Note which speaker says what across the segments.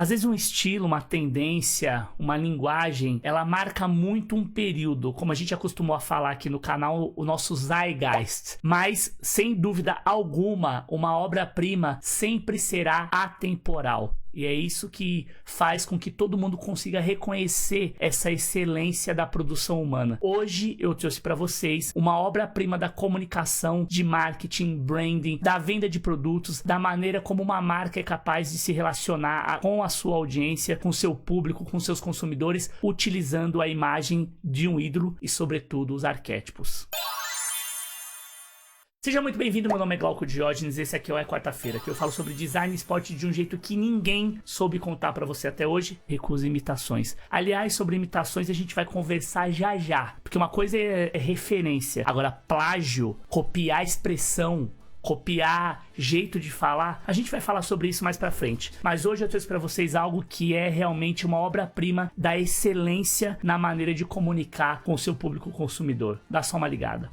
Speaker 1: Às vezes um estilo, uma tendência, uma linguagem, ela marca muito um período, como a gente acostumou a falar aqui no canal, o nosso Zeitgeist. Mas, sem dúvida alguma, uma obra-prima sempre será atemporal. E é isso que faz com que todo mundo consiga reconhecer essa excelência da produção humana. Hoje eu trouxe para vocês uma obra-prima da comunicação, de marketing, branding, da venda de produtos, da maneira como uma marca é capaz de se relacionar com a sua audiência, com seu público, com seus consumidores, utilizando a imagem de um ídolo e, sobretudo, os arquétipos. Seja muito bem-vindo, meu nome é Glauco Diógenes, esse aqui é o É Quarta-feira, que eu falo sobre design e esporte de um jeito que ninguém soube contar pra você até hoje. Recusa imitações. Aliás, sobre imitações a gente vai conversar já já, porque uma coisa é referência, agora plágio, copiar expressão, copiar jeito de falar, a gente vai falar sobre isso mais pra frente. Mas hoje eu trouxe pra vocês algo que é realmente uma obra-prima da excelência na maneira de comunicar com o seu público consumidor. Dá só uma ligada.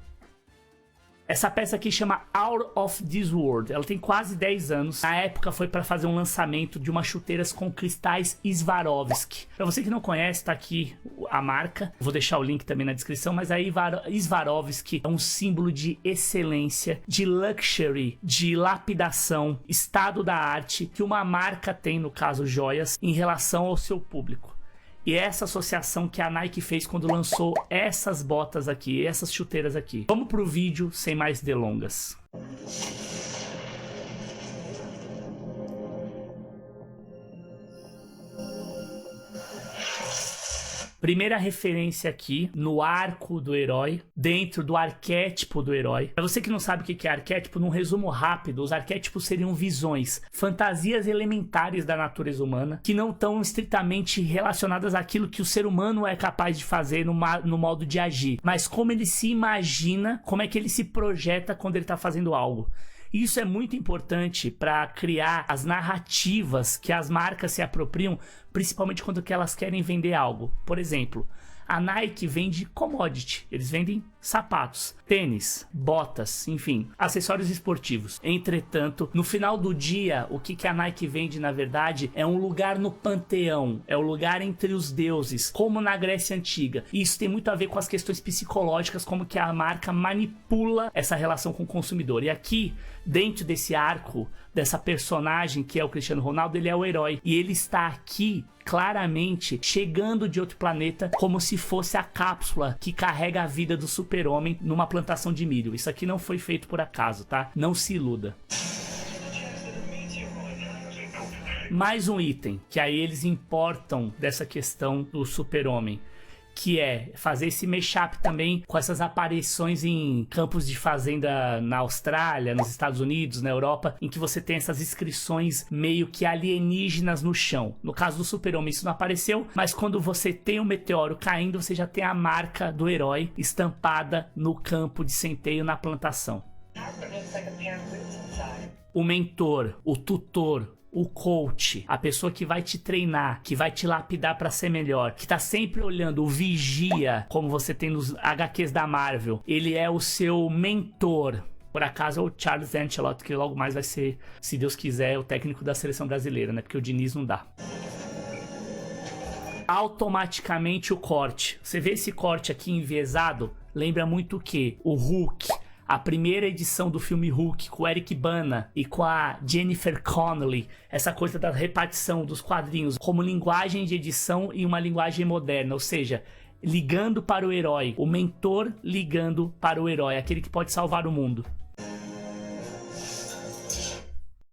Speaker 1: Essa peça aqui chama Out of This World, ela tem quase 10 anos. Na época foi para fazer um lançamento de umas chuteiras com cristais Swarovski. Para você que não conhece, tá aqui a marca. Vou deixar o link também na descrição, mas aí Swarovski é um símbolo de excelência, de luxury, de lapidação, estado da arte que uma marca tem, no caso joias, em relação ao seu público. E é essa associação que a Nike fez quando lançou essas botas aqui, essas chuteiras aqui. Vamos pro vídeo sem mais delongas. Primeira referência aqui no arco do herói, dentro do arquétipo do herói. Pra você que não sabe o que é arquétipo, num resumo rápido, os arquétipos seriam visões, fantasias elementares da natureza humana, que não estão estritamente relacionadas àquilo que o ser humano é capaz de fazer no modo de agir, mas como ele se imagina, como é que ele se projeta quando ele está fazendo algo. Isso é muito importante para criar as narrativas que as marcas se apropriam, principalmente quando elas querem vender algo. Por exemplo, a Nike vende commodity, eles vendem sapatos, tênis, botas, enfim, acessórios esportivos. Entretanto, no final do dia, o que a Nike vende, na verdade, é um lugar no panteão, é o lugar entre os deuses, como na Grécia Antiga. E isso tem muito a ver com as questões psicológicas, como que a marca manipula essa relação com o consumidor. E aqui, dentro desse arco, dessa personagem que é o Cristiano Ronaldo, ele é o herói. E ele está aqui, claramente, chegando de outro planeta, como se fosse a cápsula que carrega a vida do super-homem numa plantação de milho. Isso aqui não foi feito por acaso, tá? Não se iluda. Mais um item que aí eles importam dessa questão do super-homem, que é fazer esse mashup também com essas aparições em campos de fazenda na Austrália, nos Estados Unidos, na Europa, em que você tem essas inscrições meio que alienígenas no chão. No caso do super-homem isso não apareceu, mas quando você tem um meteoro caindo, você já tem a marca do herói estampada no campo de centeio, na plantação. O mentor, o tutor, o coach, a pessoa que vai te treinar, que vai te lapidar pra ser melhor, que tá sempre olhando, o vigia, como você tem nos HQs da Marvel, ele é o seu mentor. Por acaso é o Charles Ancelotti, que logo mais vai ser, se Deus quiser, o técnico da seleção brasileira, né? Porque o Diniz não dá. Automaticamente o corte. Você vê esse corte aqui enviesado? Lembra muito o quê? O Hulk. A primeira edição do filme Hulk, com o Eric Bana e com a Jennifer Connelly, essa coisa da repartição dos quadrinhos como linguagem de edição e uma linguagem moderna, ou seja, ligando para o herói, o mentor ligando para o herói, aquele que pode salvar o mundo.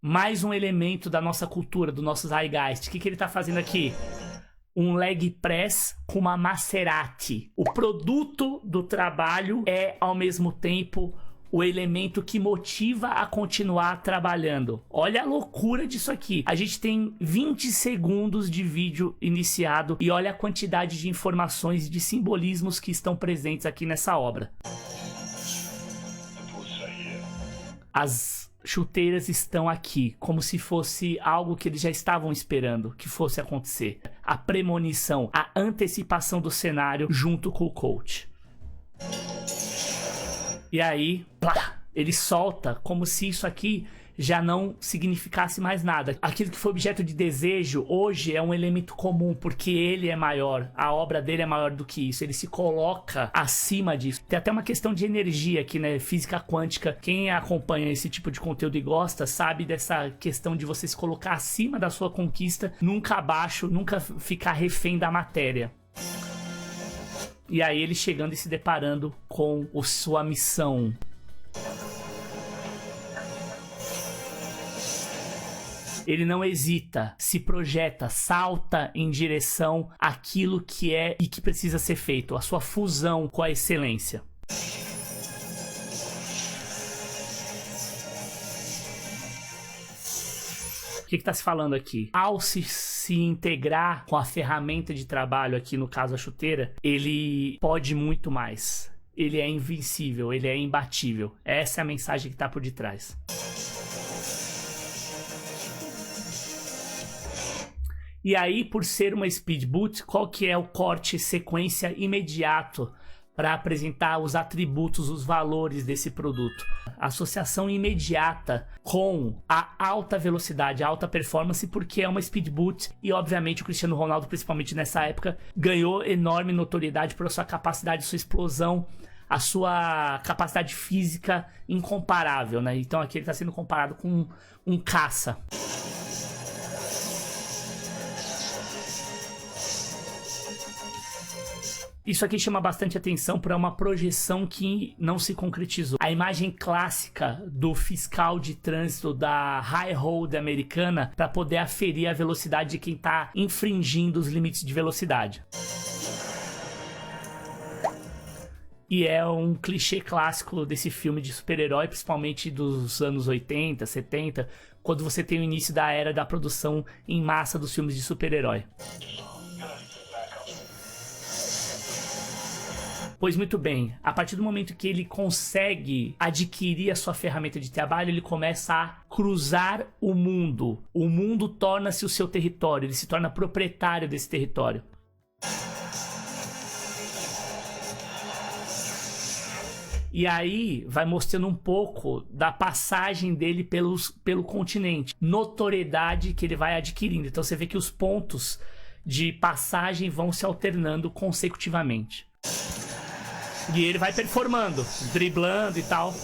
Speaker 1: Mais um elemento da nossa cultura, do nosso Zeitgeist. O que ele está fazendo aqui? Um leg press com uma Maserati. O produto do trabalho é, ao mesmo tempo, o elemento que motiva a continuar trabalhando. Olha a loucura disso aqui. A gente tem 20 segundos de vídeo iniciado e olha a quantidade de informações e de simbolismos que estão presentes aqui nessa obra. As chuteiras estão aqui, como se fosse algo que eles já estavam esperando que fosse acontecer. A premonição, a antecipação do cenário junto com o coach. E aí, plá, ele solta como se isso aqui já não significasse mais nada. Aquilo que foi objeto de desejo hoje é um elemento comum, porque ele é maior, a obra dele é maior do que isso, ele se coloca acima disso. Tem até uma questão de energia aqui, né? Física quântica. Quem acompanha esse tipo de conteúdo e gosta sabe dessa questão de você se colocar acima da sua conquista, nunca abaixo, nunca ficar refém da matéria. E aí ele chegando e se deparando com sua missão. Ele não hesita, se projeta, salta em direção àquilo que é e que precisa ser feito, a sua fusão com a excelência. O que está se falando aqui? Ao se integrar com a ferramenta de trabalho, aqui no caso a chuteira, ele pode muito mais. Ele é invencível, ele é imbatível. Essa é a mensagem que está por detrás. E aí, por ser uma speed boot, qual que é o corte sequência imediato para apresentar os atributos, os valores desse produto? Associação imediata com a alta velocidade, a alta performance, porque é uma speed boot e obviamente o Cristiano Ronaldo, principalmente nessa época, ganhou enorme notoriedade por sua capacidade, sua explosão, a sua capacidade física incomparável, né? Então aqui ele está sendo comparado com um caça. Isso aqui chama bastante atenção para uma projeção que não se concretizou. A imagem clássica do fiscal de trânsito da High Road americana para poder aferir a velocidade de quem está infringindo os limites de velocidade. E é um clichê clássico desse filme de super-herói, principalmente dos anos 80, 70, quando você tem o início da era da produção em massa dos filmes de super-herói. Pois muito bem, a partir do momento que ele consegue adquirir a sua ferramenta de trabalho, ele começa a cruzar o mundo. O mundo torna-se o seu território, ele se torna proprietário desse território. E aí vai mostrando um pouco da passagem dele pelo continente, notoriedade que ele vai adquirindo. Então você vê que os pontos de passagem vão se alternando consecutivamente. E ele vai performando, driblando e tal.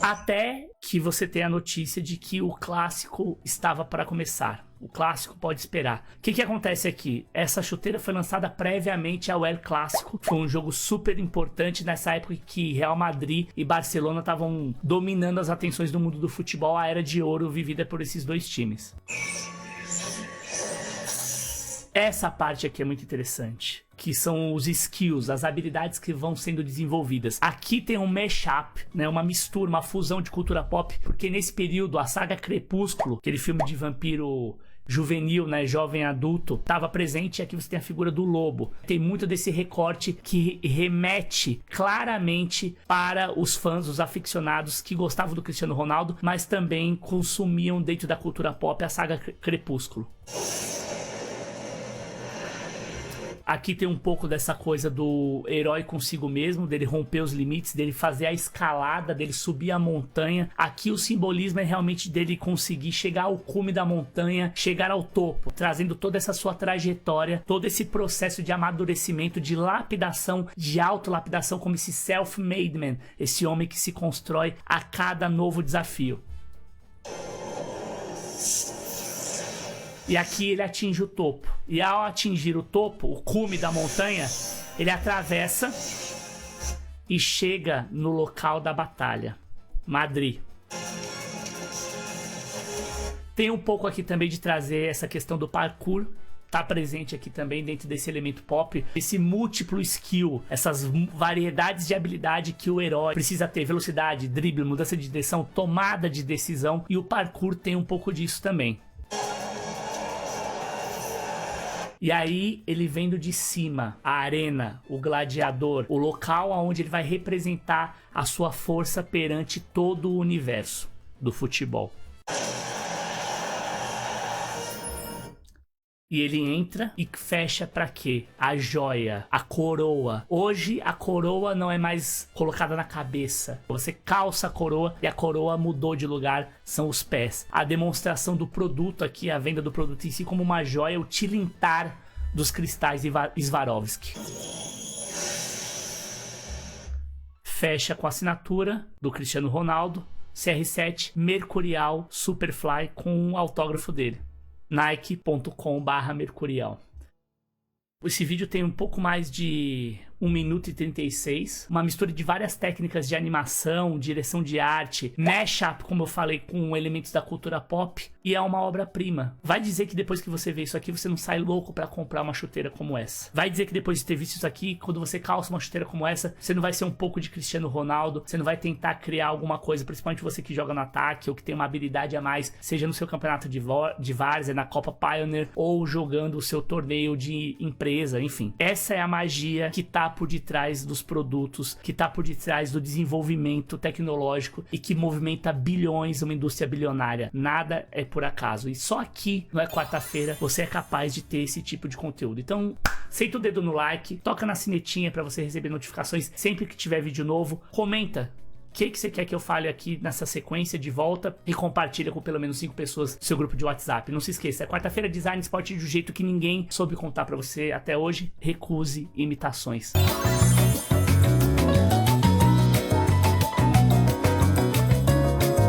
Speaker 1: Até que você tem a notícia de que o clássico estava para começar. O clássico pode esperar. O que acontece aqui? Essa chuteira foi lançada previamente ao El Clássico. Foi um jogo super importante nessa época que Real Madrid e Barcelona estavam dominando as atenções do mundo do futebol. A era de ouro vivida por esses dois times. Essa parte aqui é muito interessante, que são os skills, as habilidades que vão sendo desenvolvidas. Aqui tem um mashup, né, uma mistura, uma fusão de cultura pop, porque nesse período a saga Crepúsculo, aquele filme de vampiro juvenil, né, jovem adulto, estava presente. E aqui você tem a figura do lobo. Tem muito desse recorte que remete claramente para os fãs, os aficionados que gostavam do Cristiano Ronaldo, mas também consumiam dentro da cultura pop a saga Crepúsculo. Aqui tem um pouco dessa coisa do herói consigo mesmo, dele romper os limites, dele fazer a escalada, dele subir a montanha. Aqui o simbolismo é realmente dele conseguir chegar ao cume da montanha, chegar ao topo, trazendo toda essa sua trajetória, todo esse processo de amadurecimento, de lapidação, de autolapidação, como esse self-made man, esse homem que se constrói a cada novo desafio. E aqui ele atinge o topo. E ao atingir o topo, o cume da montanha, ele atravessa e chega no local da batalha, Madrid. Tem um pouco aqui também de trazer essa questão do parkour. Tá presente aqui também dentro desse elemento pop, esse múltiplo skill, essas variedades de habilidade que o herói precisa ter: velocidade, drible, mudança de direção, tomada de decisão. E o parkour tem um pouco disso também. E aí ele vendo de cima a arena, o gladiador, o local onde ele vai representar a sua força perante todo o universo do futebol. E ele entra e fecha pra quê? A joia, a coroa. Hoje a coroa não é mais colocada na cabeça. Você calça a coroa e a coroa mudou de lugar, são os pés. A demonstração do produto aqui, a venda do produto em si como uma joia, o tilintar dos cristais Swarovski. Fecha com a assinatura do Cristiano Ronaldo, CR7 Mercurial Superfly com o autógrafo dele. Nike.com/Mercurial. Esse vídeo tem um pouco mais de 1 minuto e 36, uma mistura de várias técnicas de animação, direção de arte, mashup, como eu falei, com elementos da cultura pop, e é uma obra-prima. Vai dizer que depois que você vê isso aqui, você não sai louco pra comprar uma chuteira como essa. Vai dizer que depois de ter visto isso aqui, quando você calça uma chuteira como essa, você não vai ser um pouco de Cristiano Ronaldo, você não vai tentar criar alguma coisa, principalmente você que joga no ataque ou que tem uma habilidade a mais, seja no seu campeonato de várzea, na Copa Pioneer, ou jogando o seu torneio de empresa, enfim. Essa é a magia que tá por detrás dos produtos, que tá por detrás do desenvolvimento tecnológico e que movimenta bilhões, uma indústria bilionária. Nada é por acaso. E só aqui, não é quarta-feira, você é capaz de ter esse tipo de conteúdo. Então, senta o dedo no like, toca na sinetinha para você receber notificações sempre que tiver vídeo novo. Comenta o que você quer que eu fale aqui nessa sequência de volta e compartilha com pelo menos 5 pessoas do seu grupo de WhatsApp. Não se esqueça, é quarta-feira Design Esporte de um jeito que ninguém soube contar pra você até hoje. Recuse imitações.